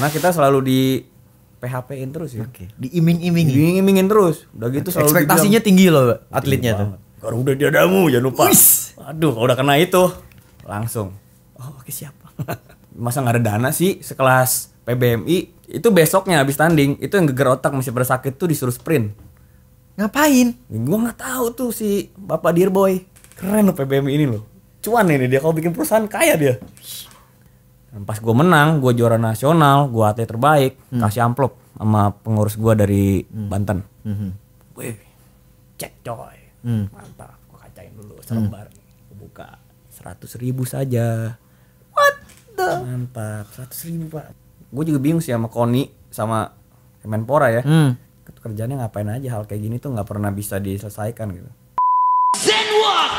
Karena kita selalu di PHP-in terus ya. Oke. Diiming-imingi. Diiming-imingin terus. Udah gitu selalu Ekspektasinya tinggi loh atletnya tuh. Garuda Diadamu jangan lupa. Aduh, kalau udah kena itu langsung. Oh, oke siap. Masa nggak ada dana sih sekelas PBMI itu besoknya habis tanding itu yang geger otak masih pada sakit tuh disuruh sprint. Ngapain? Gue nggak tahu tuh si Bapak Dirboy. Keren loh PBMI ini loh. Cuan ini dia kalau bikin perusahaan kaya dia. Dan pas gue menang, gue juara nasional, gue atlet terbaik, kasih amplop sama pengurus gue dari Banten. Wih, cek coy, mantap. Gue kacain dulu selembar, gue buka 100.000 saja. What the? Mantap, 100.000 pak. Gue juga bingung sih sama Koni sama Kemenpora ya. Kerjanya ngapain aja hal kayak gini tuh nggak pernah bisa diselesaikan gitu. Zenwalk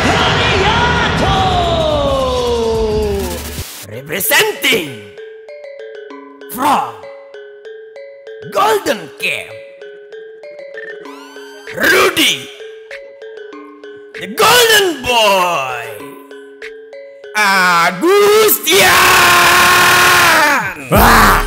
Hariyato representing from Golden Camp Rudy the Golden Boy Agustian. Wah.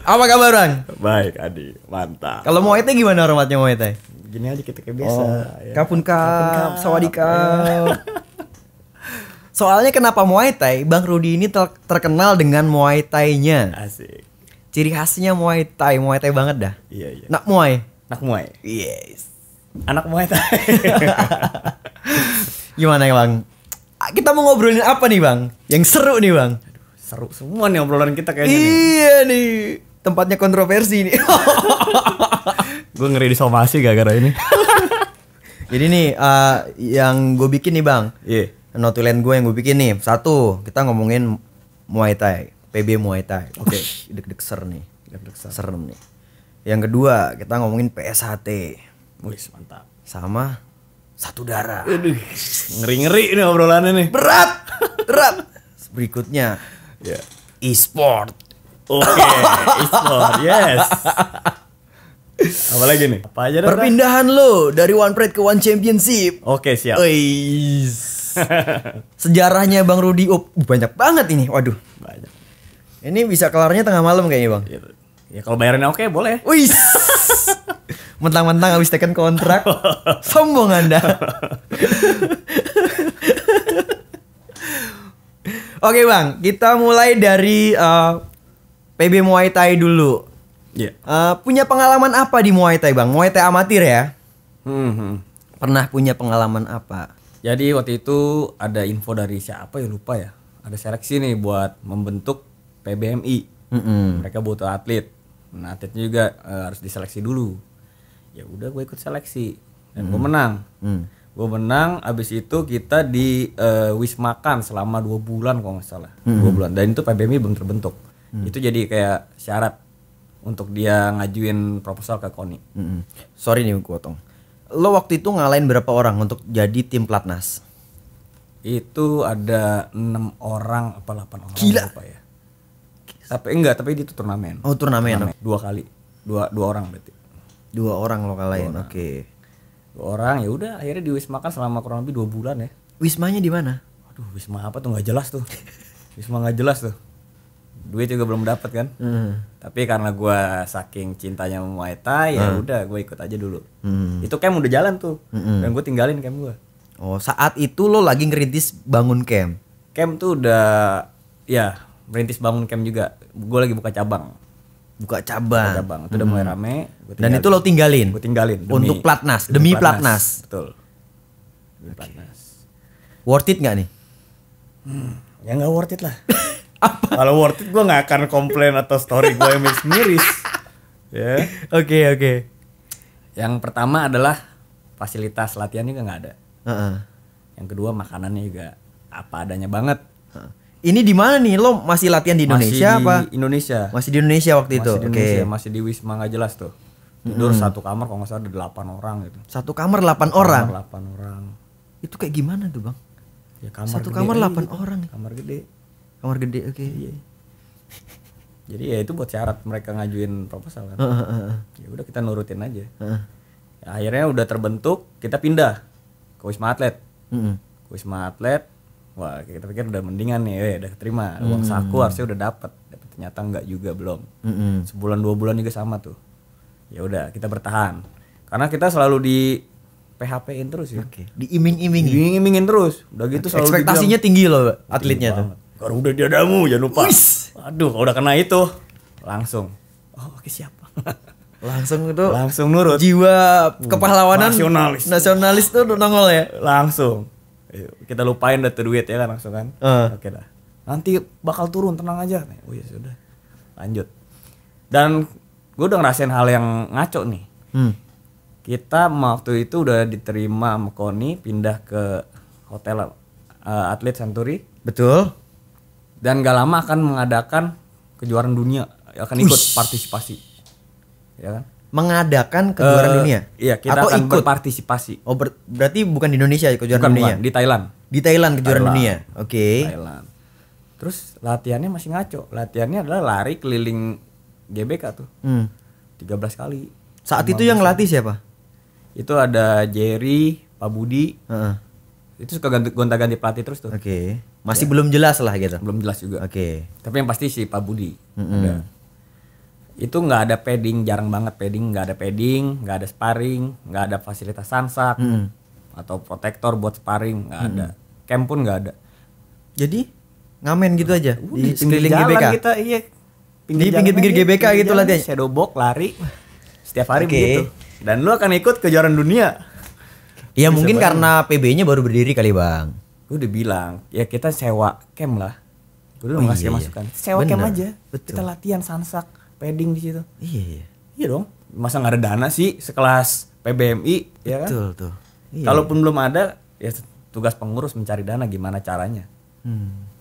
Apa kabar Bang? Baik Adi, mantap. Kalau Muay Thai gimana hormatnya Muay Thai? Gini aja kita kayak biasa. Ya. Kapun kap, sawadikap. Soalnya kenapa Muay Thai? Bang Rudy ini terkenal dengan Muay Thai-nya. Asik. Ciri khasnya Muay Thai banget dah. Iya. Nak Muay. Anak Muay. Yes. Anak Muay Thai. Gimana ya Bang? Kita mau ngobrolin apa nih Bang? Yang seru nih Bang. Seru semua nih obrolan kita kayaknya nih. Iya nih. Tempatnya kontroversi nih. Gue ngeri disomasi gara-gara ini. Jadi nih yang gue bikin nih Bang. Iya. Notulen gue yang gue bikin nih. Satu, kita ngomongin Muay Thai, PB Muay Thai. Oke. Deg-deg ser nih. Deg-deg ser. Serem nih. Yang kedua, kita ngomongin PSHT. Wih, mantap. Sama satu darah. Aduh, ngeri-ngeri ini obrolannya nih. Berat. Berikutnya, Ya. e-sport. Oke, e-sport. Yes. Apa lagi nih? Apa aja dah? Perpindahan lo dari One Pride ke One Championship. Oke, siap. Sejarahnya Bang Rudy, banyak banget ini. Waduh. Banyak. Ini bisa kelarnya tengah malam kayaknya Bang. Gitu. Ya kalau bayarannya oke boleh. Wih. Mentang-mentang habis tekan kontrak. Sombong Anda. Oke Bang, kita mulai dari PB Muay Thai dulu. Iya. Punya pengalaman apa di Muay Thai Bang? Muay Thai amatir ya? Pernah punya pengalaman apa? Jadi waktu itu ada info dari siapa ya lupa ya. Ada seleksi nih buat membentuk PBMI. Mereka butuh atlet. Nah atletnya juga harus diseleksi dulu. Ya udah gue ikut seleksi dan gue menang. Gue menang. Abis itu kita di wismakan selama 2 bulan kalau nggak salah. 2 bulan. Dan itu PBMI belum terbentuk. Itu jadi kayak syarat untuk dia ngajuin proposal ke KONI. Sorry nih gue potong. Lo waktu itu ngalahin berapa orang untuk jadi tim platnas? Itu ada 6 orang apa 8 orang. Gila. Apa ya? Tapi itu turnamen. Oh turnamen. 2 kali. 2 orang berarti. 2 orang lo kalahin. Oke. 2 orang ya udah akhirnya di wismakan selama kurang lebih 2 bulan ya. Wismanya di mana? Aduh, wisma apa tuh nggak jelas tuh. Wisma nggak jelas tuh. Duit juga belum dapat kan. Tapi karena gue saking cintanya sama Muay Thai ya udah gue ikut aja dulu. Itu camp udah jalan tuh. Dan gue tinggalin camp gue. Oh, saat itu lo lagi ngerintis bangun camp. Camp tuh udah ya merintis bangun camp juga. Gue lagi buka cabang. Buka cabang. Itu udah mulai rame. Dan itu lo tinggalin. Gue tinggalin untuk platnas, demi platnas. Betul. Demi platnas. Worth it nggak nih? Ya nggak worth it lah. Kalau worth it gue nggak akan komplain atau story gue yang miris. Ya. Oke. Yang pertama adalah fasilitas latihan juga nggak ada. Yang kedua makanannya juga apa adanya banget. Ini di mana nih? Lo masih latihan di Indonesia masih apa? Di Indonesia. Masih di Indonesia waktu itu. Oke. Masih di wisma nggak jelas tuh. Tidur satu kamar kalau nggak salah ada 8 orang gitu. Satu kamar 8 orang. 8 orang. Itu kayak gimana tuh Bang? Ya kamar satu gede kamar 8 gitu. orang. Kamar gede. Kamar gede, oke. Iya. Jadi ya itu buat syarat mereka ngajuin proposal kan. Ya udah kita nurutin aja. Ya, akhirnya udah terbentuk, kita pindah ke Wisma Atlet. Wisma Atlet. Wah, kita pikir udah mendingan nih, udah keterima. Uang saku harusnya udah dapat. Ternyata enggak juga, belum. Sebulan 2 bulan juga sama tuh. Ya udah, kita bertahan. Karena kita selalu di PHP-in terus ya. Oke. Diiming-imingi. Diiming-imingin terus. Udah gitu selalu Ekspektasinya tinggi loh atletnya tuh. Garuda diadamu, jangan lupa. Aduh, kalau udah kena itu langsung. Oh, oke siap. Langsung nurut. Jiwa kepahlawanan nasionalis tuh nongol ya. Langsung. Kita lupain dah tuh duit ya kan langsung kan. Oke dah. Nanti bakal turun, tenang aja. Oh ya sudah. Lanjut. Dan gue udah ngerasain hal yang ngaco nih. Kita waktu itu udah diterima sama KONI pindah ke hotel Atlet Century. Betul. Dan gak lama akan mengadakan kejuaraan dunia, akan ikut partisipasi. Ya kan? Mengadakan kejuaraan dunia? Iya, kita atau akan ikut berpartisipasi. Oh, berarti bukan di Indonesia kejuaraan dunia? Bukan, di Thailand. Di Thailand kejuaraan dunia. Oke. Thailand. Terus latihannya masih ngaco. Latihannya adalah lari keliling GBK tuh. 13 kali. Saat itu yang ngelatih siapa? Itu ada Jerry, Pak Budi. Itu suka gonta-ganti pelatih terus tuh. Oke. Masih belum jelas lah gitu. Belum jelas juga. Oke. Tapi yang pasti si Pak Budi. Ada. Itu nggak ada padding, jarang banget padding, nggak ada sparring, nggak ada fasilitas sansak atau protektor buat sparring, nggak ada. Camp pun nggak ada. Jadi ngamen gitu aja di Sekeliling pinggir GBK. kita, iya. Di pinggir-pinggir GBK gitu latihan. Shadow box, lari setiap hari Oke. begitu. Dan lu akan ikut kejuaraan dunia. Ya mungkin karena PB-nya baru berdiri kali Bang. Gue udah bilang, ya kita sewa camp lah. Gue udah ngasih masukan. Sewa camp aja. Kita latihan sansak, padding di situ. Iya. Iya dong. Masa nggak ada dana sih sekelas PBMI, ya kan? Betul tuh. Iya. Kalaupun belum ada, ya tugas pengurus mencari dana gimana caranya.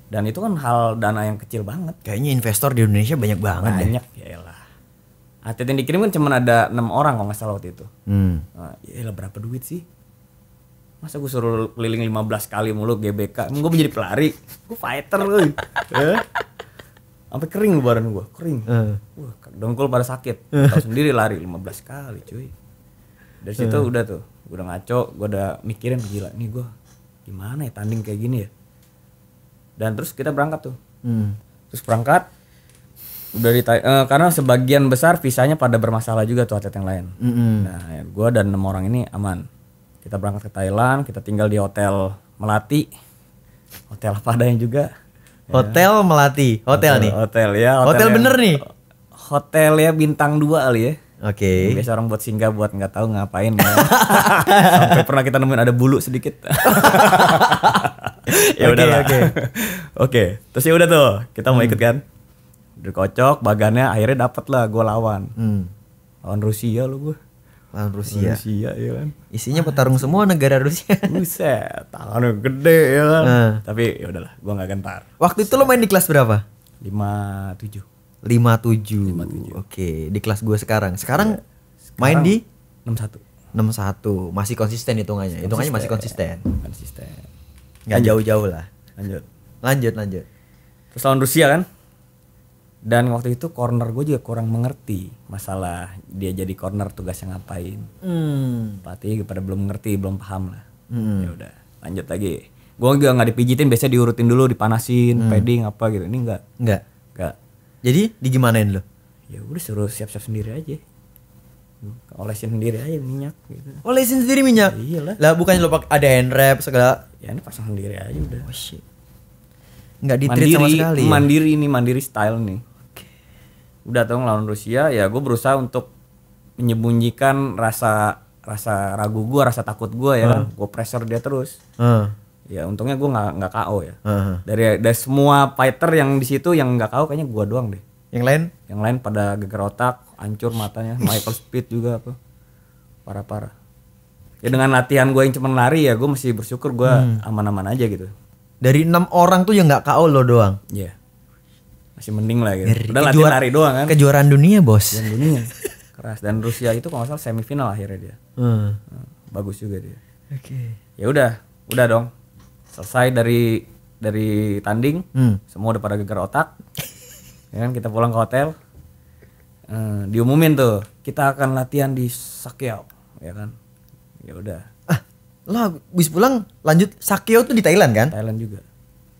Dan itu kan hal dana yang kecil banget. Kayaknya investor di Indonesia banyak banget deh. Banyak, ya elah. Atlet yang dikirim kan cuma ada 6 orang kalau nggak salah waktu itu. Nah, ya elah berapa duit sih? Masa gue suruh keliling 15 kali mulu GBK. Gue menjadi pelari. Gue fighter loh. Sampai kering badan gue, kering. Wah, dengkul pada sakit. Tahu sendiri lari 15 kali, cuy. Dari situ udah tuh, gue udah ngaco, gue udah mikirin gila nih gue gimana ya tanding kayak gini ya. Dan terus kita berangkat tuh. Terus berangkat udah karena sebagian besar visanya pada bermasalah juga tuh atlet yang lain. Nah, ya, gue dan 6 orang ini aman. Kita berangkat ke Thailand, kita tinggal di hotel Melati. Hotel apa adanya juga. Hotel Melati, hotel nih. Hotel ya. Hotel bener nih. Hotel ya bintang 2 kali ya. Oke. Biasa orang buat singgah buat nggak tahu ngapain ya. Sampai pernah kita nemuin ada bulu sedikit. Ya udah. Oke. Terus ya udah tuh, kita mau ikut kan. Udah kocok, bagannya akhirnya dapet lah gue lawan. Lawan Rusia lo gue. Lawan Rusia. Rusia ya kan. Isinya petarung semua negara Rusia. Buset, tangannya gede ya kan. Tapi ya udahlah, gua enggak gentar. Waktu itu lo main di kelas berapa? 57. 57. Oke, di kelas gue sekarang. Sekarang main di 61. 61. Masih konsisten hitungannya. Hitungannya masih konsisten. Konsisten. Enggak jauh-jauh lah. Lanjut. Terus lawan Rusia kan. Dan waktu itu corner gue juga kurang mengerti masalah dia jadi corner tugasnya ngapain. Pelatih pada belum ngerti, belum paham lah. Ya udah, lanjut lagi. Gue juga nggak dipijitin, biasanya diurutin dulu, dipanasin, padding apa gitu. Ini enggak. Jadi digimanain lo? Ya udah suruh siap-siap sendiri aja. Olesin sendiri aja minyak gitu. Olesin sendiri minyak? Iyalah. Lah bukannya lo ada hand wrap segala? Ya ini pasang sendiri aja udah. Oh shit. Nggak di-treat sama sekali ya? Mandiri style nih. Udah tuh ngelawan Rusia, ya gue berusaha untuk menyembunyikan rasa ragu gue, rasa takut gue ya kan. Gue pressure dia terus. Ya untungnya gue nggak KO ya. Dari semua fighter yang di situ yang nggak KO kayaknya gue doang deh. Yang lain pada geger otak, hancur matanya, Michael Speed juga apa. Parah. Ya dengan latihan gue yang cuma lari ya gue masih bersyukur gue aman-aman aja gitu. Dari 6 orang tuh yang nggak KO lo doang. Iya. Masih mending lah gitu. Udah latihan lari doang kan. Kejuaraan dunia, Bos. Kejuaraan dunia. Keras. Dan Rusia itu kalau nggak salah semifinal akhirnya dia. Bagus juga dia. Oke. Ya udah dong. Selesai dari tanding, semua udah pada geger otak. Ya kan kita pulang ke hotel. Diumumin tuh, kita akan latihan di Sakyau, ya kan. Ya udah. Lo habis pulang lanjut Sakyo tuh di Thailand kan? Thailand juga.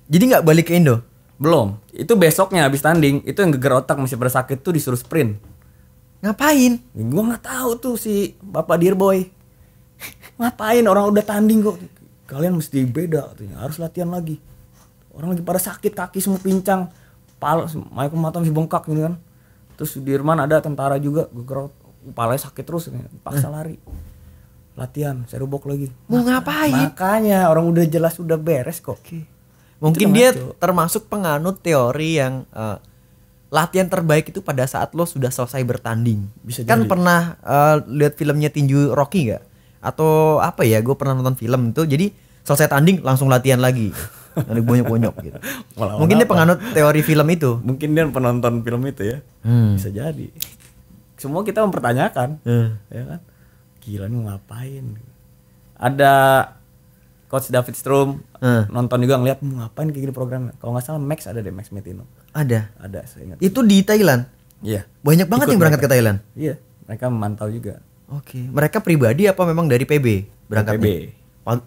Jadi nggak balik ke Indo? Belum. Itu besoknya habis tanding, itu yang geger otak masih pada sakit tuh disuruh sprint. Ngapain? Gue nggak tahu tuh si Bapak Dearboy. Ngapain orang udah tanding kok. Kalian mesti beda katanya, harus latihan lagi. Orang lagi pada sakit, kaki semua pincang. Michael Mata masih bengkak gitu kan. Terus Sudirman ada tentara juga, geger kepalanya sakit terus, paksa lari. Latihan, serubok lagi. Mau ngapain? Makanya orang udah jelas udah beres kok. Mungkin Itu dia ngaco. termasuk penganut teori yang latihan terbaik itu pada saat lo sudah selesai bertanding. Bisa Kan jadi. pernah lihat filmnya Tinju Rocky nggak? Atau apa ya? Gue pernah nonton film itu. Jadi selesai tanding langsung latihan lagi. Nanti bonyok-bonyok gitu. Malah Mungkin dia apa? penganut teori film itu. Mungkin dia penonton film itu ya. Bisa jadi. Semua kita mempertanyakan, ya kan? Gila nih mau ngapain? Ada Coach David Strom nonton juga ngeliat mau ngapain kayak gini programnya. Kalau nggak salah Max ada deh, Max Metino. Ada. Saya ingat. Itu di Thailand. Iya. Banyak banget Ikut yang berangkat mereka. ke Thailand. Iya, mereka memantau juga. Oke. Mereka pribadi apa memang dari PB berangkatnya?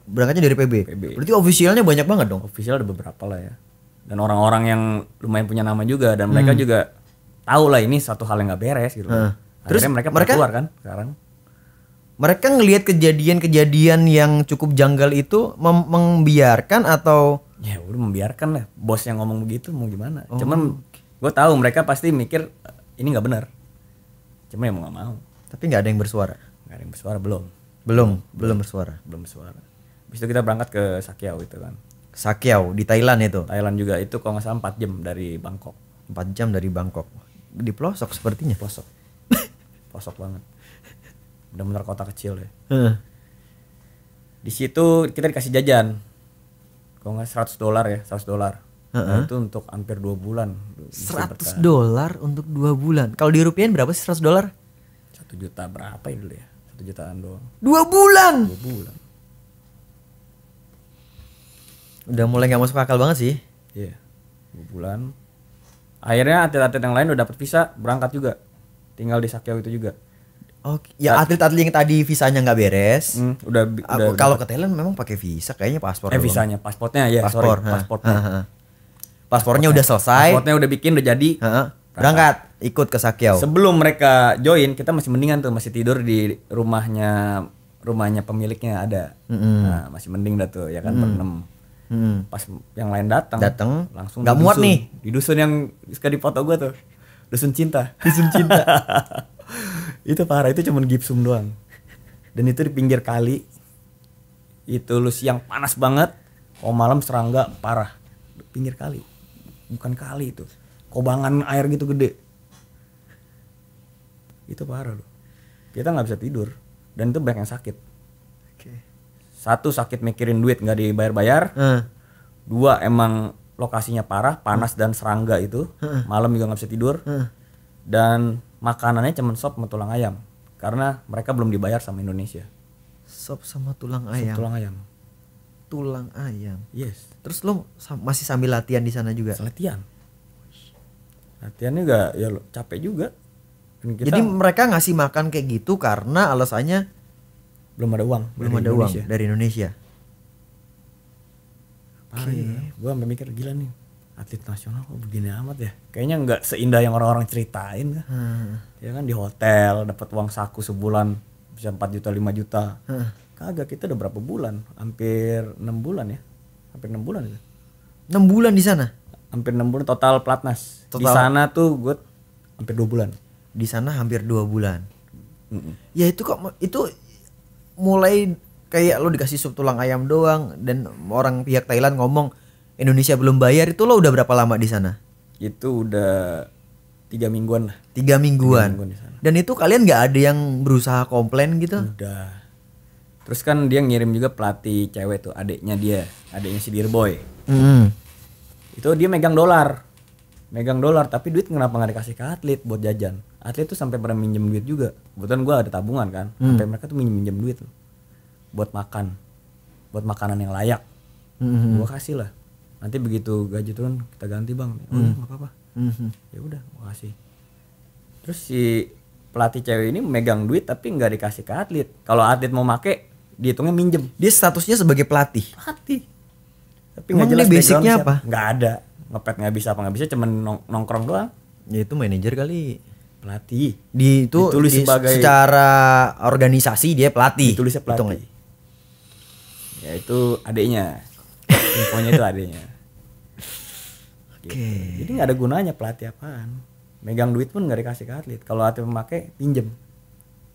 Berangkatnya dari PB. PB. Berarti ofisialnya banyak banget dong. Official ada beberapa lah ya. Dan orang-orang yang lumayan punya nama juga dan mereka juga tahu lah ini satu hal yang nggak beres gitu. Terus Akhirnya mereka mereka- keluar kan sekarang. Mereka ngelihat kejadian-kejadian yang cukup janggal itu membiarkan atau Ya udah membiarkan lah. Bos yang ngomong begitu mau gimana? Cuman gue tahu mereka pasti mikir ini nggak benar. Cuma ya mau nggak mau. tapi nggak ada yang bersuara. Nggak ada yang bersuara belum. Belum bersuara. Belum bersuara. Habis itu kita berangkat ke Sakyau itu kan. Sakyo di Thailand itu. Thailand juga itu kalau nggak salah 4 jam dari Bangkok. 4 jam dari Bangkok. Di pelosok sepertinya. Pelosok. Pelosok banget. Benar-benar kota kecil ya. Di situ kita dikasih jajan. Kalau nggak $100 ya, $100. Nah, itu untuk hampir 2 bulan. Bisa bertahan. $100 untuk 2 bulan. Kalau di rupiah berapa sih $100? 1 juta berapa ya dulu ya? 1 jutaan doang. 2 bulan. 2 bulan. Udah mulai nggak masuk akal banget sih. Iya. 2 bulan. Akhirnya atlet-atlet yang lain udah dapat visa, berangkat juga. Tinggal di Sakyau itu juga. Oke, ya atlet-atlet yang tadi visanya nggak beres. Udah Kalau ke Thailand memang pakai visa, kayaknya paspor. doang. visanya, pasportnya ya, Paspor, sorry, ha. pasportnya. Paspornya udah selesai. Pasportnya udah bikin, udah jadi. Heeh. Berangkat ikut ke Sakyau. Sebelum mereka join, kita masih mendingan tuh, masih tidur di rumahnya pemiliknya ada. Nah, masih mending dah tuh ya kan berenam. Pas yang lain datang langsung Nggak di muat dusun. nih. Di dusun yang suka dipoto gua tuh. Dusun cinta. Dusun cinta. Itu parah, itu cuman gipsum doang. Dan itu di pinggir kali. Itu lu siang panas banget, kalau malam serangga parah. Di pinggir kali. Bukan kali itu. Kobangan air gitu gede. Itu parah loh. Kita nggak bisa tidur dan itu banyak yang sakit. Satu, sakit mikirin duit nggak dibayar-bayar. Dua, emang lokasinya parah, panas dan serangga itu. Malam juga nggak bisa tidur. Dan makanannya cuma sop sama tulang ayam karena mereka belum dibayar sama Indonesia. Sop sama tulang Sop ayam. tulang ayam. Tulang ayam. Yes. Terus lo masih sambil latihan di sana juga. Latihan. Latihannya juga ya lo, capek juga. Dan kita Jadi mereka ngasih makan kayak gitu karena alasannya belum ada uang. belum dari ada uang Indonesia. dari Indonesia. Parah ya. Gue sampai mikir gila nih, atlet nasional kok begini amat ya. Kayaknya nggak seindah yang orang-orang ceritain kan. Ya kan di hotel dapat uang saku sebulan bisa 4 juta 5 juta. Kagak, kita udah berapa bulan? Hampir 6 bulan ya. Hampir 6 bulan ya. 6 bulan di sana. Hampir 6 bulan total pelatnas. Di Total. sana tuh gue hampir 2 bulan. Di sana hampir 2 bulan. Ya itu kok itu mulai kayak lo dikasih sup tulang ayam doang dan orang pihak Thailand ngomong Indonesia belum bayar, itu lo udah berapa lama di sana? Itu udah 3 mingguan lah. 3 mingguan. 3 mingguan di sana. Dan itu kalian nggak ada yang berusaha komplain gitu? Udah. Terus kan dia ngirim juga pelatih cewek tuh, adiknya si Dearboy. Itu dia megang dolar tapi duit kenapa nggak dikasih ke atlet buat jajan. Atlet tuh sampai pada minjem duit juga. Kebetulan gue ada tabungan kan, sampai mereka tuh minjem duit tuh buat makanan yang layak. Gue kasih lah, nanti begitu gaji turun kita ganti bang. Nggak apa-apa. Ya udah gue kasih. Terus si pelatih cewek ini megang duit tapi nggak dikasih ke atlet. Kalau atlet mau make dihitungnya minjem. Dia statusnya sebagai pelatih. Pelatih. Tapi Emang nggak jelas ini basicnya background apa? Nggak ada. Ngepet nggak bisa, cuman nongkrong doang. Ya itu manajer kali. Pelatih. Ditulis sebagai secara organisasi dia pelatih. ditulisnya Hitung pelatih. Ya itu adiknya. Infonya itu adiknya. Gitu. Jadi nggak ada gunanya pelatih apaan. Megang duit pun nggak dikasih ke atlet. Kalau atlet memakai pinjem.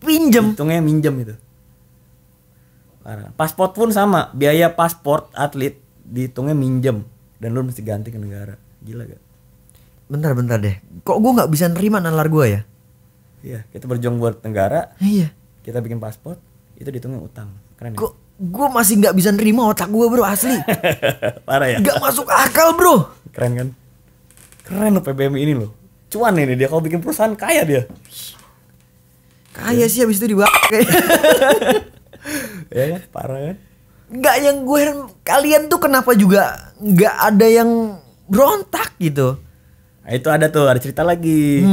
Hitungnya minjem itu. Parah. Paspor pun sama. Biaya paspor atlet dihitungnya minjem. Dan lu mesti ganti ke negara. Gila gak? Bentar deh. Kok gue nggak bisa nerima nalar gue ya? Iya, kita berjuang buat negara. Iya. Kita bikin paspor, itu dihitungnya utang. Keren ya? Kok gue masih nggak bisa nerima otak gue bro, asli. Parah ya? Nggak masuk akal bro. Keren kan? Keren loh PBMI ini loh. Cuan ini dia kalau bikin perusahaan kaya dia. Kaya sih habis itu dibakar kayak. Ya kan? Parah kan? Nggak, yang gue heran kalian tuh kenapa juga nggak ada yang berontak gitu. Nah itu ada cerita lagi.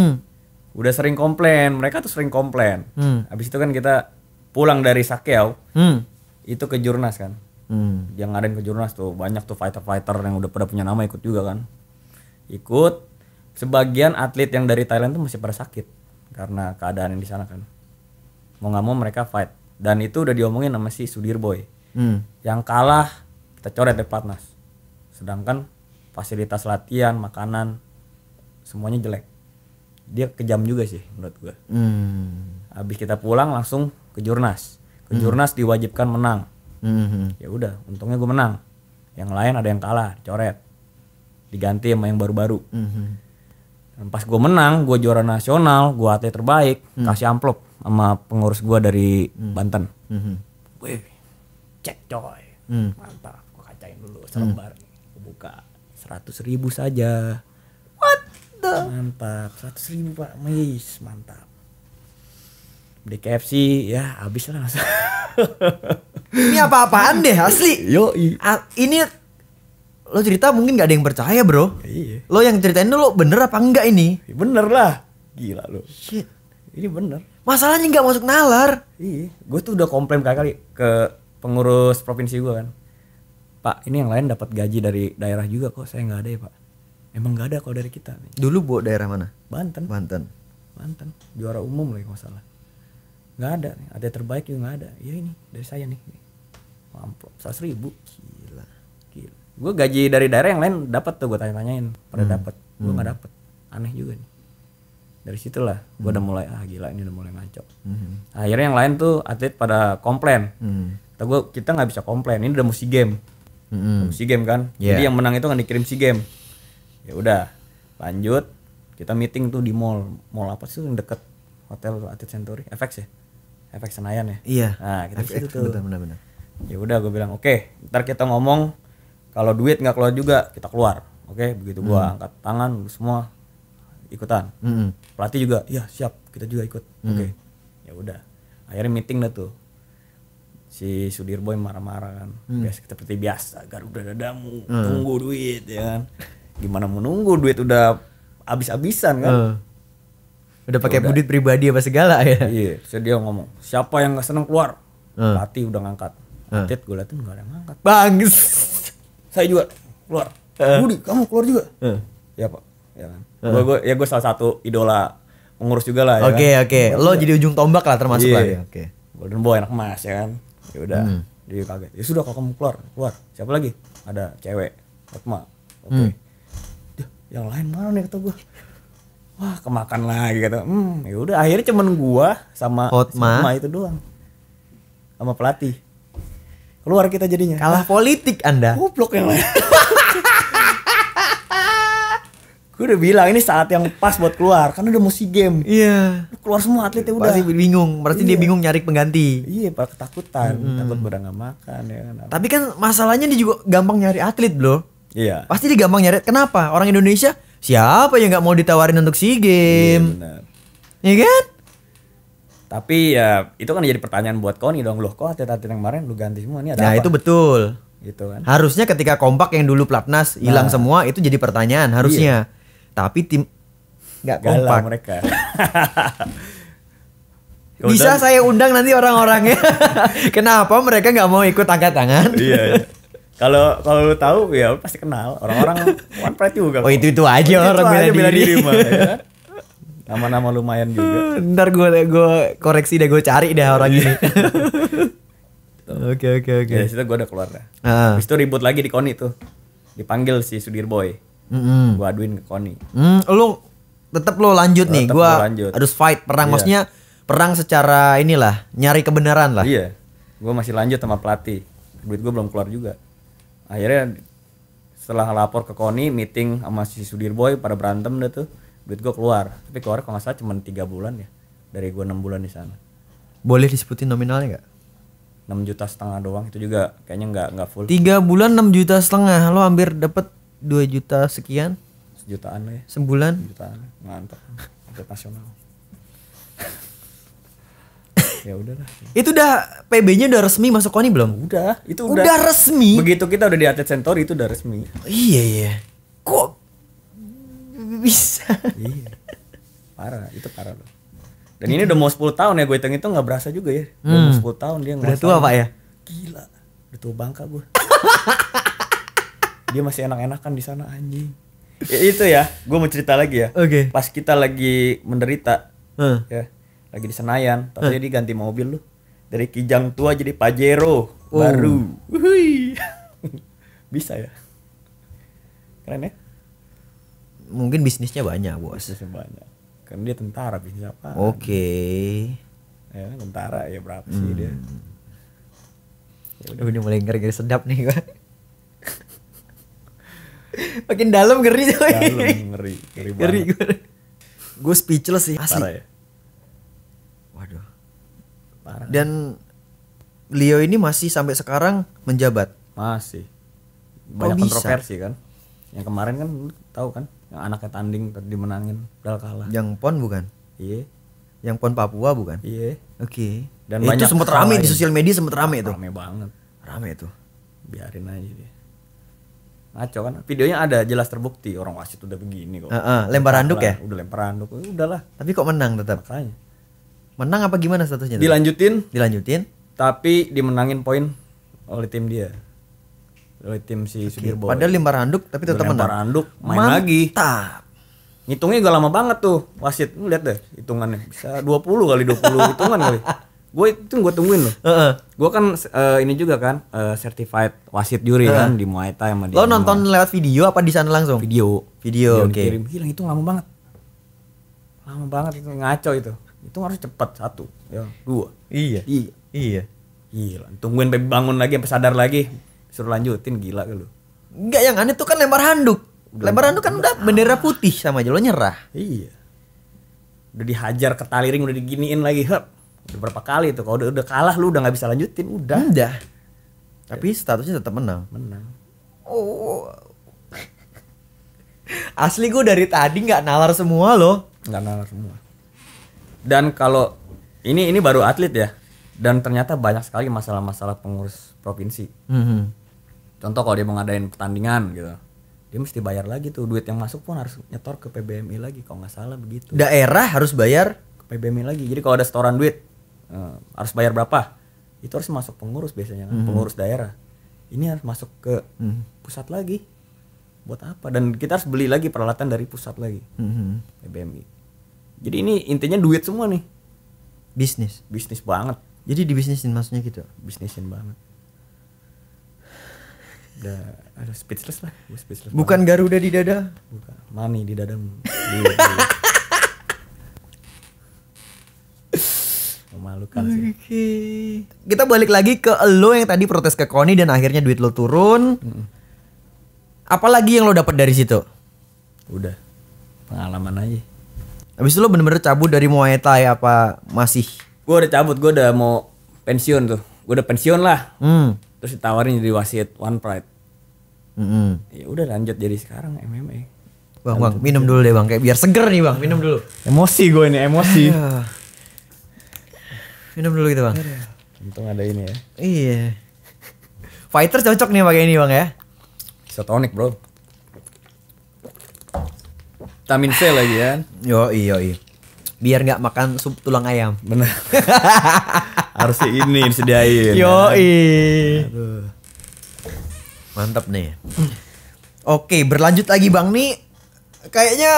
Udah sering komplain, mereka tuh sering komplain. Habis itu kan kita pulang dari Sakyau, itu ke Jurnas kan. Yang ngadain ke Jurnas tuh banyak tuh fighter-fighter yang udah pada punya nama ikut juga kan. Ikut. Sebagian atlet yang dari Thailand tuh masih pada sakit karena keadaan yang di sana kan. Mau nggak mau mereka fight. Dan itu udah diomongin sama si Sudirboy. Yang kalah kita coret dari platnas. Sedangkan fasilitas latihan, makanan semuanya jelek. Dia kejam juga sih menurut gua. Habis kita pulang langsung ke Jurnas. Ke Jurnas diwajibkan menang. Ya udah, untungnya gua menang. Yang lain ada yang kalah, coret. Diganti sama yang baru-baru. Dan pas gua menang, gua juara nasional, gua atlet terbaik, kasih amplop sama pengurus gua dari Banten. Wih, cek coy. Mantap, gua kacain dulu selembar. Gua buka 100.000 saja. Mantap, 100.000 pak, mantap. Di KFC ya habis lah. Ini apa-apaan deh asli. Yoi. Ini lo cerita mungkin gak ada yang percaya bro. Iya. Lo yang ceritain dulu bener apa enggak ini? Bener lah, gila lo. Shit. Ini bener. Masalahnya nggak masuk nalar. Iya, gue tuh udah komplain kali ke pengurus provinsi gue kan. Pak, ini yang lain dapat gaji dari daerah juga kok, saya nggak ada ya pak. Emang nggak ada kalau dari kita. Dulu bawa daerah mana? Banten. Juara umum lagi kalau nggak salah. Nggak ada, ada terbaik juga nggak ada. Ya ini dari saya nih. Amplop 100.000. Gila. Gue gaji dari daerah yang lain dapat tuh, gue tanya-tanyain, pada dapat. Gue nggak dapat. Aneh juga nih. Dari situlah gue udah mulai gila ini udah mulai ngaco. Akhirnya yang lain tuh atlet pada komplain. Kita nggak bisa komplain, ini udah mau SEA Games. SEA Games kan. Jadi yang menang itu kan dikirim SEA Games. Ya udah lanjut kita meeting tuh di mall apa sih yang deket hotel Atlet Century, FX ya, FX Senayan ya. Iya. Nah kita FX, situ tuh. benar. Ya udah gue bilang oke, ntar kita ngomong kalau duit nggak keluar juga kita keluar. Oke, begitu gua angkat tangan semua ikutan. Pelatih juga, iya siap, kita juga ikut. Oke. Ya udah. Akhirnya meeting dah tuh. Si Sudirboy marah-marah kan. Biasa seperti biasa, Garuda dadamu, tunggu duit ya kan. Gimana mau nunggu, duit udah habis-habisan kan. Udah pakai duit pribadi apa segala ya. Iya, so dia ngomong, siapa yang enggak seneng keluar? Pelatih udah ngangkat. Atlet gue liatin enggak ada yang ngangkat. Bangis. Saya juga keluar. Budi, kamu keluar juga? Ya pak, ya kan. Gue salah satu idola pengurus juga lah. Oke. Lo jadi ujung tombak lah termasuk lah. Oke. Golden Boy anak emas ya kan. Ya udah, dia kaget. Ya sudah kalau kamu keluar. Siapa lagi? Ada cewek, Fatma. Oke. Yang lain mana nih kata gue? Wah kemakan lagi kata. Ya udah akhirnya cuman gua sama Fatma itu doang. Sama pelatih. Keluar kita jadinya. Kalah politik Anda. Goblok yang lain. Gue udah bilang ini saat yang pas buat keluar karena udah mau SEA Games. Iya. Keluar semua atletnya udah. Pasti bingung. Berarti dia bingung nyari pengganti. Iya, pak ketakutan, takut pada nggak makan ya kan. Tapi kan masalahnya dia juga gampang nyari atlet, bro. Iya. Pasti dia gampang nyari. Kenapa? Orang Indonesia siapa yang nggak mau ditawarin untuk SEA Games? Iya benar. Iya kan? Tapi ya itu kan jadi pertanyaan buat Koni dong, loh kok atlet-atlet yang kemarin lu ganti semua nih ada Nah apa? itu betul. Gitu kan. Harusnya ketika kompak yang dulu platnas hilang semua itu jadi pertanyaan harusnya. Tapi tim nggak Galau kompak. mereka. Bisa saya undang nanti orang-orangnya. Kenapa mereka nggak mau ikut angkat tangan? Iya. Kalau lu tahu ya lu pasti kenal orang-orang One Pride juga. Oh itu aja orang bela diri mah ya. Nama-nama lumayan juga. Ntar gue koreksi deh, gue cari deh orang ini. Oke. Ya situ gue udah keluar dah. Habis itu ribut lagi di KONI tuh. Dipanggil si Sudirboy. Gue aduin ke KONI. Lu tetap lo lanjut nih. Gue harus fight perang. Iya. Maksudnya perang secara inilah, nyari kebenaran lah. Iya. Gue masih lanjut sama pelatih. Duit gue belum keluar juga. Akhirnya setelah lapor ke KONI, meeting sama si Sudirboy pada berantem dah tuh. Duit gue keluar. Tapi keluar kalau nggak salah cuma 3 bulan ya. Dari gue 6 bulan di sana. Boleh disebutin nominalnya nggak? 6,5 juta doang, itu juga kayaknya nggak full. 3 bulan 6,5 juta, lo hampir dapet 2 juta sekian Sejutaan lah ya. sebulan. Sejutaan, mantap. Atlet nasional. Ya udahlah. Itu udah PB-nya udah resmi masuk KONI belum? Udah, itu Udah resmi. Begitu kita udah di Atlet Centauri itu udah resmi. Iya. Kok bisa? Iya. Parah, itu parah loh. Dan ini udah mau 10 tahun ya, gue hitung-hitung nggak berasa juga ya. Udah mau 10 tahun dia Udah tua Pak ya? Gila, udah tua bangka gue. Dia masih enak-enakan di sana anjing. Ya, itu ya, gue mau cerita lagi ya. Oke. Pas kita lagi menderita, ya, lagi di Senayan, tapi dia ganti mobil lu. Dari Kijang tua jadi Pajero baru. Wuih. Bisa ya? Keren ya? Mungkin bisnisnya banyak bos. Bisnisnya banyak. Kan dia tentara, bisnis apa? Oke. Ya, tentara ya berapa sih dia? Udah mulai ngeri sedap nih gua. Makin dalam ngeri coy. Ngeri Ngeri. Gue speechless sih asli. Parah ya? Waduh. Parah. Dan beliau ini masih sampai sekarang menjabat. Masih. Banyak bisa? kontroversi kan. Yang kemarin kan lu tahu kan, yang anaknya tanding tadi dimenangin padahal kalah. Yang PON bukan? Iya. Yang PON Papua bukan? Iya. Oke. Dan Itu banyak sempat hal rame lain. di sosial media, sempat rame itu. Rame banget. Rame itu. Biarin aja dia. Ngaco kan. Videonya ada jelas terbukti orang wasit udah begini kok. Lempar handuk ya? Udah lempar handuk. Udahlah. Tapi kok menang tetap? Makanya. Menang apa gimana statusnya? tuh? Dilanjutin tapi dimenangin poin oleh tim dia. Oleh tim si Sudirboy. Padahal lempar handuk tapi tetap menang. Lempar handuk, main lagi. Mantap. Ngitungnya gak lama banget tuh wasit. Lu lihat deh hitungannya. Bisa 20 kali 20 hitungan kali. Gue tungguin loh. Gue kan ini juga kan certified wasit juri kan di Muay Thai sama di Lo nonton lewat video apa di sana langsung? video. Video, oke. Dikirim. Gila itu lama banget. Lama banget itu, ngaco itu. Itu harus cepat 1, ya 2. Iya. Iya. Gila, tungguin sampai bangun lagi sampai sadar lagi. Suruh lanjutin, gila lu. Enggak, yang aneh tuh kan lempar handuk. Lempar handuk kan udah bendera putih sama aja, lo nyerah. Iya. Udah dihajar ke tali ring, udah diginiin lagi. Udah berapa kali tuh. Kalau udah kalah lu udah nggak bisa lanjutin, udah. Tapi statusnya tetap menang. Menang. Oh. Asli gue dari tadi nggak nalar semua loh. Nggak nalar semua. Dan kalau ini baru atlet ya. Dan ternyata banyak sekali masalah-masalah pengurus provinsi. Contoh kalau dia mau ngadain pertandingan gitu, dia mesti bayar lagi tuh, duit yang masuk pun harus nyetor ke PBMI lagi kalau nggak salah begitu. Daerah harus bayar Ke PBMI lagi. Jadi kalau ada setoran duit harus bayar berapa? Itu harus masuk pengurus biasanya kan, pengurus daerah. Ini harus masuk ke pusat lagi. Buat apa? Dan kita harus beli lagi peralatan dari pusat lagi. PBMI. Jadi ini intinya duit semua nih. bisnis. Bisnis banget. Jadi dibisnisin maksudnya gitu. Bisnisin banget. Udah ada speechless lah. Gua speechless Bukan banget. Garuda di dada. Bukan. Money di dadamu. Memalukan sih. Oke. Kita balik lagi ke lo yang tadi protes ke KONI dan akhirnya duit lo turun. Apalagi yang lo dapat dari situ? Udah. Pengalaman aja. Habis itu lo bener-bener cabut dari Muay Thai apa masih? Gue udah cabut, gue udah mau pensiun tuh. Gue udah pensiun lah. Terus ditawarin jadi wasit One Pride. Ya udah lanjut jadi sekarang MMA. Bang, minum dulu deh bang, kayak biar seger nih bang, minum dulu. Emosi gue ini, emosi. Minum dulu gitu bang. Untung ada ini ya. Iya. Fighter cocok nih pakai ini bang ya. Isotonic bro. Vitamin C lagi kan. Yo iya. biar nggak makan sup tulang ayam. Bener. Harusnya ini disediain. Yoi. Mantap nih. Oke, berlanjut lagi Bang nih. Kayaknya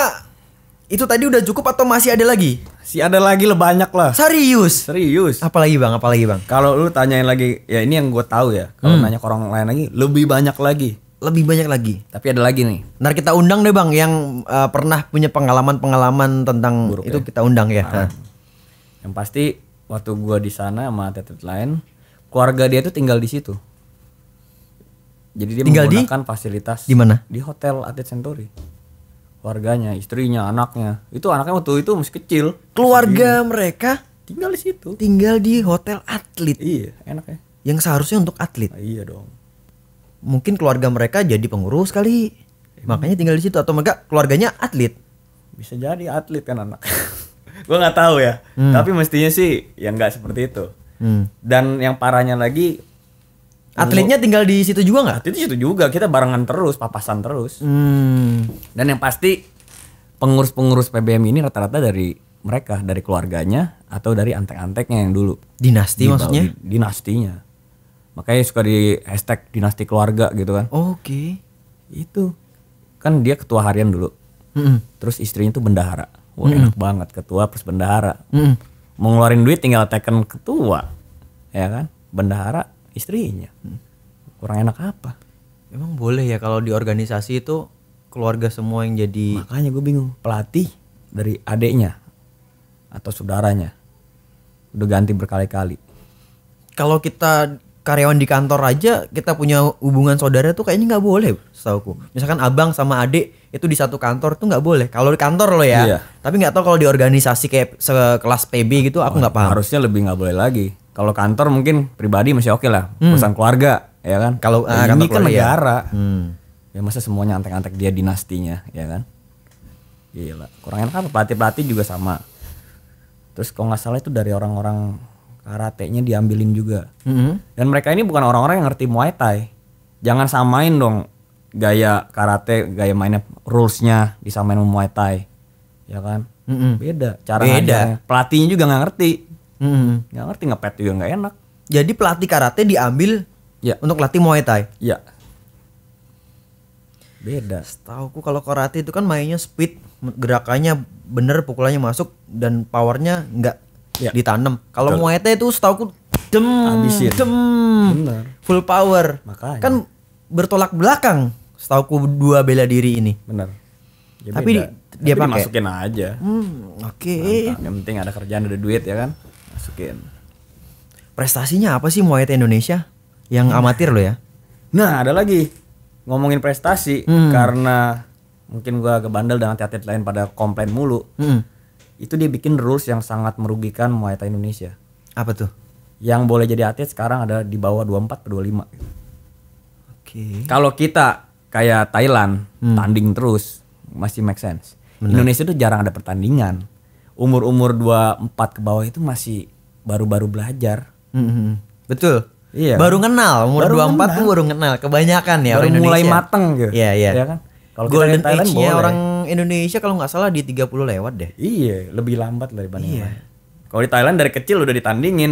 itu tadi udah cukup atau masih ada lagi? Si ada lagi lah, banyak lah. Serius? Serius. Apalagi Bang? Apalagi Bang? Kalau lu tanyain lagi, ya ini yang gue tahu ya. Kalau nanya ke orang lain lagi, lebih banyak lagi. Lebih banyak lagi. Tapi ada lagi nih. Ntar kita undang deh Bang yang pernah punya pengalaman-pengalaman tentang Buruk itu ya? kita undang ya. Yang pasti waktu gue di sana sama atlet lain, keluarga dia tuh tinggal di situ. Jadi dia Tinggal di? menggunakan fasilitas Di mana? Di hotel Atlet Century. Keluarganya, istrinya, anaknya. Itu anaknya waktu itu masih kecil. Keluarga mereka Tinggal di situ. tinggal di hotel atlet Iya, enak ya. yang seharusnya untuk atlet. Iya dong. Mungkin keluarga mereka jadi pengurus kali. Makanya tinggal di situ atau mereka keluarganya atlet. Bisa jadi atlet kan anak. Gue nggak tahu ya. Tapi mestinya sih ya nggak seperti itu. Dan yang parahnya lagi, Atletnya tinggal di situ juga nggak? atlet di situ juga kita barengan terus, papasan terus. Dan yang pasti pengurus-pengurus PBM ini rata-rata dari mereka, dari keluarganya atau dari antek-anteknya yang dulu. Dinasti maksudnya? Dinastinya. Makanya suka di hashtag dinasti keluarga gitu kan. Oke. Itu kan dia ketua harian dulu. Terus istrinya tuh bendahara. Wah enak banget, ketua plus bendahara. Mau ngeluarin duit tinggal teken ketua. Ya kan? Bendahara istrinya. Kurang enak apa? Emang boleh ya kalau di organisasi itu keluarga semua yang jadi. Makanya gue bingung. Pelatih dari adeknya atau saudaranya udah ganti berkali-kali. Kalau kita karyawan di kantor aja kita punya hubungan saudara tuh kayaknya nggak boleh, setauku. Misalkan abang sama adik itu di satu kantor tuh nggak boleh. Kalau di kantor lo ya. Iya. Tapi nggak tahu kalau di organisasi kayak sekelas PB gitu aku nggak paham. Harusnya lebih nggak boleh lagi. Kalau kantor mungkin pribadi masih oke lah. Perusahaan keluarga, ya kan? Kalau Nah, kantor ini kan keluarga ya. negara. Ya masa semuanya antek-antek dia dinastinya, ya kan? Gila. Kurang enak apa? Pelatih-pelatih juga sama. Terus kalau nggak salah itu dari orang-orang karatenya diambilin juga. Dan mereka ini bukan orang-orang yang ngerti Muay Thai. Jangan samain dong gaya karate, gaya mainnya, rulesnya disamain sama Muay Thai, ya kan? Beda. Cara ngajarnya. Pelatihnya juga nggak ngerti. Nggak ngerti, ngepet juga nggak enak. Jadi pelatih karate diambil Ya. untuk latih Muay Thai. Ya. Beda. Setauku kalau karate itu kan mainnya speed, gerakannya bener, pukulannya masuk dan powernya nggak Ya. ditanam. Kalau Betul. Muay Thai itu setauku Habisin. Bener. Full power. Makanya. Kan bertolak belakang setauku dua bela diri ini. Bener. Ya Tapi beda. dia Tapi pakai. dimasukin aja. Oke. Mantap. Yang penting ada kerjaan, ada duit, ya kan? Masukin. Prestasinya apa sih Muay Thai Indonesia? Yang amatir lo ya? Nah, ada lagi ngomongin prestasi karena mungkin gua agak bandel dan atlet lain pada komplain mulu. Itu dia bikin rules yang sangat merugikan Muay Thai Indonesia. Apa tuh? Yang boleh jadi atlet sekarang ada di bawah 24 atau 25 gitu. Oke. Kalau kita kayak Thailand tanding terus masih make sense. Indonesia tuh jarang ada pertandingan. Umur-umur 24 ke bawah itu masih baru-baru belajar. Betul. Iya. Baru kenal umur Baru 24 kenal. tuh baru kenal. Kebanyakan ya Baru orang Indonesia. mulai mateng gitu. Iya, iya. Ya kan? Kalau kita Golden lihat Thailand age-nya boleh. orang Indonesia kalau nggak salah di 30 lewat deh. Iya, lebih lambat lah dibanding lain. Kalau di Thailand dari kecil udah ditandingin.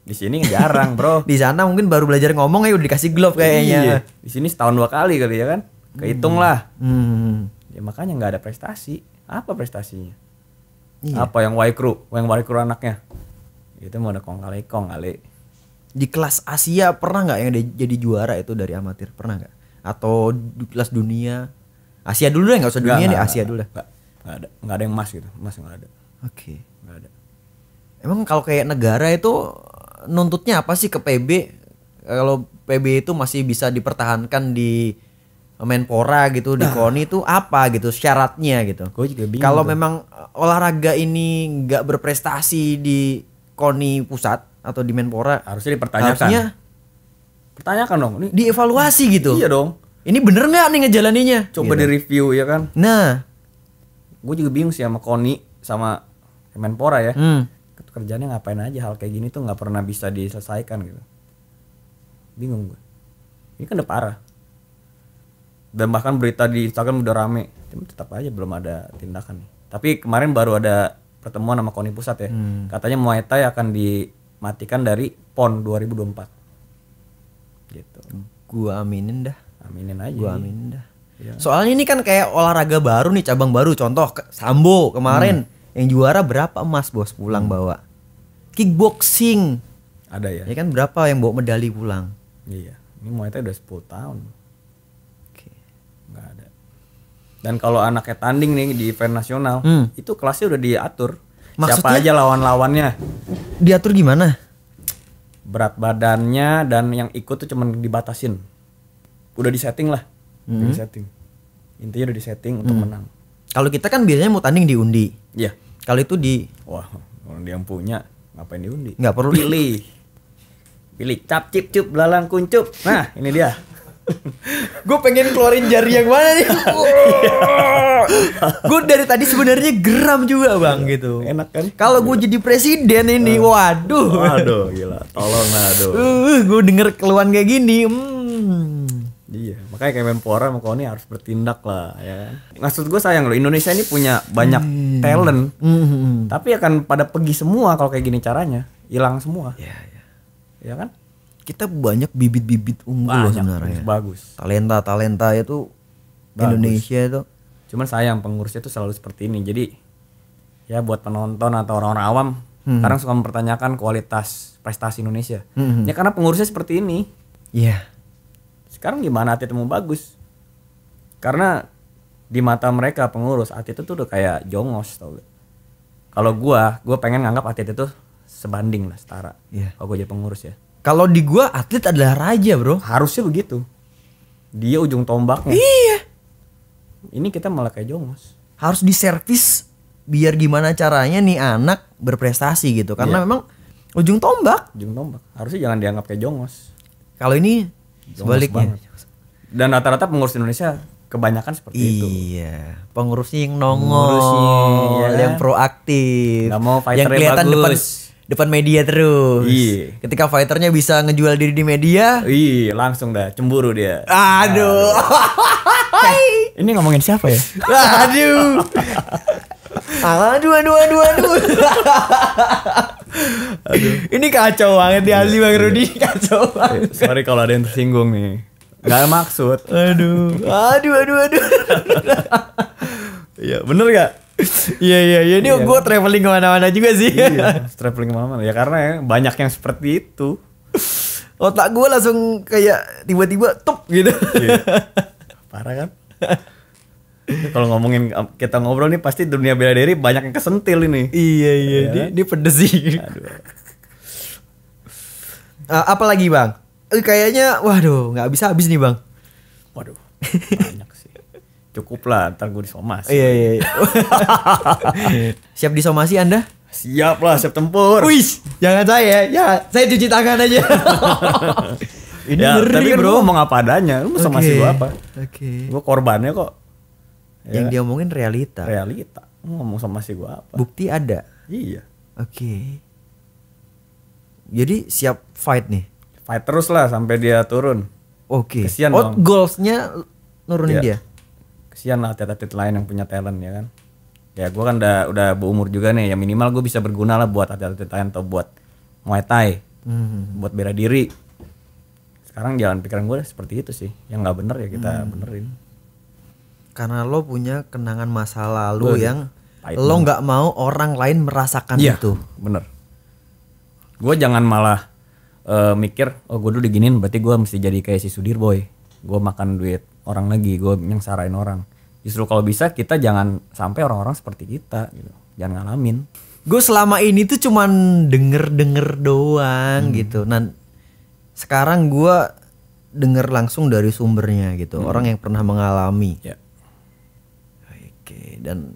Di sini jarang, Bro. Di sana mungkin baru belajar ngomong ya udah dikasih glove Iya. kayaknya. Di sini setahun 2 kali kali ya kan? Kehitung lah. Ya makanya nggak ada prestasi. Apa prestasinya? Iya. Apa yang Waikru anaknya? Itu mau ada kong kali. Di kelas Asia pernah nggak yang jadi juara itu dari amatir? Pernah nggak? Atau di kelas dunia? Asia dulu deh, nggak usah dunia deh, Asia dulu deh. Nggak ada yang emas gitu. Emas nggak ada. Oke. Nggak ada. Emang kalau kayak negara itu nuntutnya apa sih ke PB? Kalau PB itu masih bisa dipertahankan di Menpora gitu, di KONI itu apa gitu syaratnya gitu? Gue juga bingung. Kalau tuh. memang olahraga ini nggak berprestasi di KONI pusat atau di Menpora, harusnya dipertanyakan. harusnya Pertanyakan dong. Ini dievaluasi gitu. iya dong. Ini bener nggak nih ngejalaninnya? Coba Gitu. di-review ya kan. Nah, Gue juga bingung sih sama KONI sama Kemenpora ya. Kerjanya ngapain aja hal kayak gini tuh nggak pernah bisa diselesaikan gitu. Bingung gue. Ini kan udah parah. Dan bahkan berita di Instagram udah rame. Tapi tetap aja belum ada tindakan nih. Tapi kemarin baru ada pertemuan sama KONI pusat ya. Katanya Muay Thai akan dimatikan dari PON 2024. Gitu. Gua aminin dah. Aminin aja. Gua aminin dah. Iya. Soalnya ini kan kayak olahraga baru nih, cabang baru. Contoh sambo kemarin yang juara berapa emas bos pulang bawa. Kickboxing Ada ya. ya kan berapa yang bawa medali pulang. Iya. Ini Muay Thai udah 10 tahun. Oke. Nggak ada. Dan kalau anaknya tanding nih di event nasional, itu kelasnya udah diatur. Maksudnya? Siapa aja lawan-lawannya, Diatur gimana? berat badannya, dan yang ikut tuh cuman dibatasin. Udah disetting lah. Udah disetting. Intinya udah disetting untuk menang. Kalau kita kan biasanya mau tanding diundi. Iya. Kalau itu di Wah, orang dia yang punya ngapain diundi? nggak perlu Pilih cap cip cup belalang kuncup. Nah, ini dia. Gue pengen keluarin jari yang mana nih? Gue dari tadi sebenarnya geram juga bang gitu. Enak kan? Kalau gue jadi presiden ini, waduh. Waduh, gila. Tolong lah, aduh. Gue denger keluhan kayak gini. Iya, makanya Kemenpora sama KONI harus bertindak lah, ya kan. Maksud gue sayang loh, Indonesia ini punya banyak talent, tapi akan pada pergi semua kalau kayak gini caranya, hilang semua, Ya, ya. ya kan? Kita banyak bibit-bibit unggul loh Banyak, sebenarnya. bagus. Talenta itu Bagus. Indonesia itu. Cuman sayang pengurusnya tuh selalu seperti ini, jadi ya buat penonton atau orang-orang awam, kadang suka mempertanyakan kualitas prestasi Indonesia, ya karena pengurusnya seperti ini. Iya. Sekarang gimana atlet mau bagus? Karena di mata mereka pengurus atlet itu tuh udah kayak jongos, tau gak? Kalau gua pengen nganggap atlet itu sebanding lah, setara. Iya. Kalau gua jadi pengurus ya. Kalau di gua atlet adalah raja, bro. Harusnya begitu. Dia ujung tombaknya. Iya. Ini kita malah kayak jongos. Harus diservis biar gimana caranya nih anak berprestasi gitu. Karena Iya. memang ujung tombak. Ujung tombak. Harusnya jangan dianggap kayak jongos. Kalau ini Jongos sebaliknya. banget. Dan rata-rata pengurus Indonesia kebanyakan seperti itu. Iya, pengurusnya yang nongol, Pengurusnya, ya kan? yang proaktif, Nggak mau yang fighternya kelihatan bagus. depan media terus. Iya. Ketika fighternya bisa ngejual diri di media, Ih, langsung dah cemburu dia. aduh, Ini ngomongin siapa ya? aduh, aduh. Ini kacau banget di asli Bang Rudi, kacau banget. Sorry kalau ada yang tersinggung nih. Gak maksud. Aduh. Iya, bener gak? Iya. Ini Iya. gue traveling kemana-mana juga sih. Iya, traveling kemana-mana. Ya karena ya, banyak yang seperti itu. Otak gue langsung kayak tiba-tiba tup gitu. Iya. Parah kan? Kalau ngomongin kita ngobrol nih pasti dunia bela diri banyak yang kesentil ini. Iya. Iya. Dia pedes sih. Aduh. Apa lagi bang? Kayaknya, waduh, nggak habis nih bang. Waduh, banyak sih. Cukup lah, ntar gue disomasi. Iya. Siap disomasi anda? Siap lah, siap tempur. Wih, jangan saya cuci tangan aja. Ini Ya, ngeri tapi kan bro. gue ngomong apa adanya. Lu mau somasi gue apa? Oke. Gue korbannya kok. Yang dia omongin realita. Realita. Lu ngomong somasi gue apa? Bukti ada. Iya. Oke. Jadi siap fight nih. Fight terus lah sampai dia turun. Oke. Kesian Oh, dong. goalsnya nurunin Iya. dia. Kesian lah atlet-atlet lain yang punya talent ya kan. Ya gue kan udah berumur juga nih. Ya minimal gue bisa berguna lah buat atlet-atlet lain atau buat Muay Thai. Buat bela diri. Sekarang jalan pikiran gue seperti itu sih. Yang nggak bener ya kita benerin. Karena lo punya kenangan masa lalu Waduh, yang pahit lo nggak mau orang lain merasakan Iya, itu. bener. Gue jangan malah mikir, oh gue dulu diginin berarti gue mesti jadi kayak si Sudirboy. Gue makan duit orang lagi, gue nyengsarain orang. Justru kalau bisa kita jangan sampai orang-orang seperti kita gitu. Jangan ngalamin. Gue selama ini tuh cuman denger doang gitu. Nah, sekarang gue denger langsung dari sumbernya gitu. Orang yang pernah mengalami. Ya. Oke, dan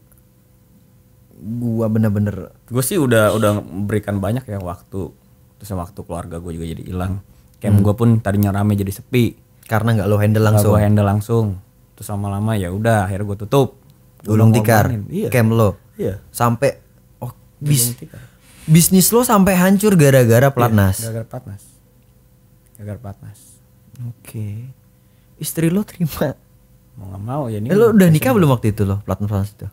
gue bener-bener Gue sih udah memberikan banyak ya waktu. Terus waktu keluarga gue juga jadi hilang. Camp gue pun tadinya rame jadi sepi. karena nggak lo handle langsung. Gue handle langsung. Terus lama-lama ya udah akhirnya gue tutup. Gulung tikar, Iya. camp lo. Iya. Sampai Gulung tikar. bisnis lo sampai hancur gara-gara pelatnas. Gara-gara platnas. Gara-gara platnas. Oke. Istri lo terima. Mau nggak mau ya ini. Lo udah nikah belum waktu itu lo pelatnas itu?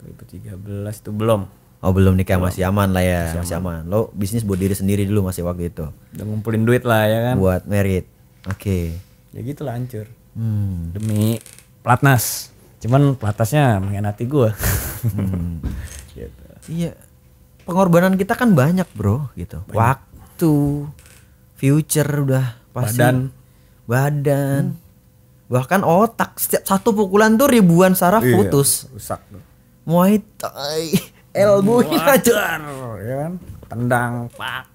2013 itu belum. Oh belum nikah, masih aman lah ya, masih aman. Lo bisnis buat diri sendiri dulu masih waktu itu. Udah ngumpulin duit lah ya kan. Buat merit. Oke. Ya gitu lah hancur. Demi pelatnas. Cuman pelatnasnya mengkhianati gue. Gitu. Iya. Pengorbanan kita kan banyak bro gitu. Waktu, future udah pasti. Badan. Bahkan otak. Setiap satu pukulan tuh ribuan saraf putus. Rusak tuh. Muay Thai. Elbow-nya aja. Ya kan. Tendang, pak.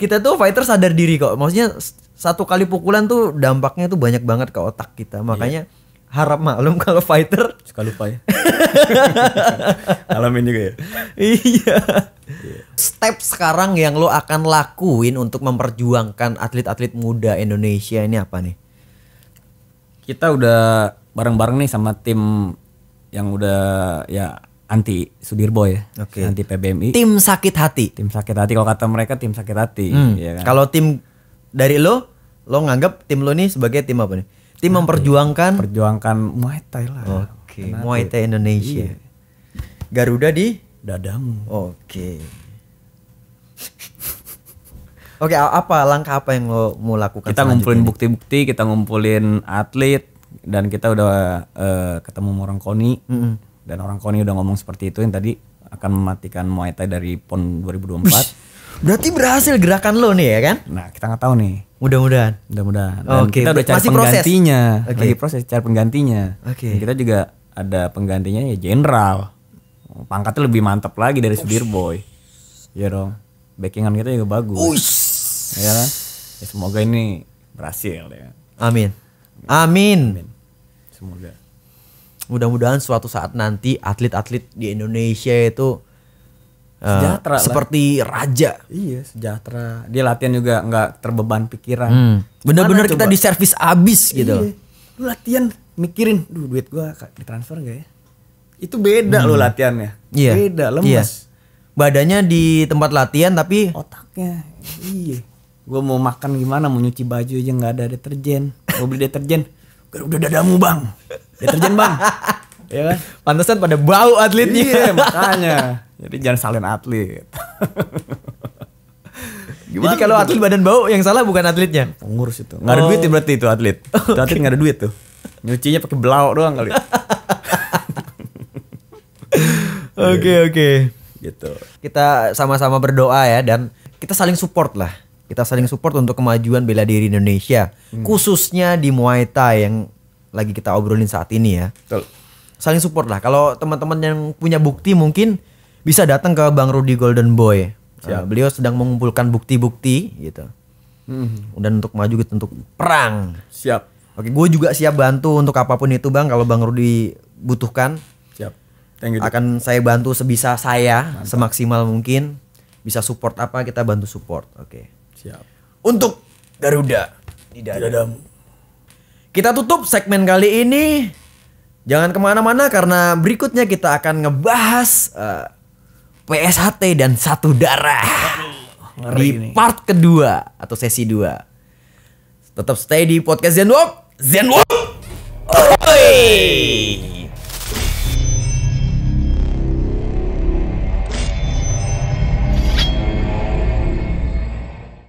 Kita tuh fighter sadar diri kok. Maksudnya satu kali pukulan tuh dampaknya tuh banyak banget ke otak kita. Makanya harap maklum kalau fighter Suka lupa ya. Alamin juga ya. iya. Step sekarang yang lo akan lakuin untuk memperjuangkan atlet-atlet muda Indonesia ini apa nih? Kita udah bareng-bareng nih sama tim yang udah ya anti Sudirboy ya. Oke. Anti PBMI. Tim sakit hati. Tim sakit hati, kalau kata mereka tim sakit hati. Ya kan? Kalau tim dari lo nganggap tim lo nih sebagai tim apa nih? Tim memperjuangkan perjuangkan Muay Thai lah. Oke, Muay Thai Indonesia. Garuda di Dadamu. Oke. Oke, apa langkah apa yang lo mau lakukan? Kita ngumpulin bukti-bukti, kita ngumpulin atlet, dan kita udah ketemu sama orang KONI. Dan orang KONI udah ngomong seperti itu yang tadi akan mematikan Muay Thai dari PON 2024. Berarti berhasil gerakan lo nih ya kan? Nah, kita nggak tahu nih. Mudah-mudahan. Mudah-mudahan. Dan Oke, kita udah cari masih proses? penggantinya. Oke. Lagi proses cari penggantinya. Oke. Dan kita juga ada penggantinya ya jenderal. Pangkatnya lebih mantap lagi dari Sudirboy. Iya dong. Backingan kita juga bagus. Ya kan? Ya, semoga ini berhasil ya. Amin. Amin. Semoga. Mudah-mudahan suatu saat nanti atlet-atlet di Indonesia itu Sejahtera lah. seperti raja. Iya, sejahtera. Dia latihan juga nggak terbeban pikiran. Bener-bener Mana kita coba? diservis abis gitu loh. Iya. Lu latihan mikirin, duit gua ditransfer gak ya? Itu beda lo latihannya. Iya. Beda, lemes. Iya. Badannya di tempat latihan tapi Otaknya, iya. Gua mau makan gimana, mau nyuci baju aja nggak ada deterjen. Mau beli deterjen, udah Dadamu bang. Deterjen bang. Ya kan? pantesan pada bau atletnya. Iya, makanya. Jadi jangan salin atlet. Jadi kalau atlet badan bau yang salah bukan atletnya. Pengurus itu. Nggak ada duit ya berarti itu atlet. Itu atlet nggak ada duit tuh. Nyucinya pakai belau doang kali. Oke. Gitu. Kita sama-sama berdoa ya dan kita saling support lah. Kita saling support untuk kemajuan bela diri Indonesia. Khususnya di Muay Thai yang lagi kita obrolin saat ini ya. Betul. Saling support lah. Kalau teman-teman yang punya bukti mungkin bisa datang ke Bang Rudy Golden Boy. Beliau sedang mengumpulkan bukti-bukti gitu. Dan untuk maju gitu, untuk perang. Siap. Oke, gue juga siap bantu untuk apapun itu Bang. Kalau Bang Rudy butuhkan, Siap. Thank you. akan saya bantu sebisa saya, semaksimal mungkin. Bisa support apa kita bantu support. Oke. Siap. Untuk Garuda di Dadamu. Kita tutup segmen kali ini. Jangan kemana-mana karena berikutnya kita akan ngebahas PSHT dan satu darah di part kedua atau sesi 2. Tetap stay di podcast Zenwalk. Oi!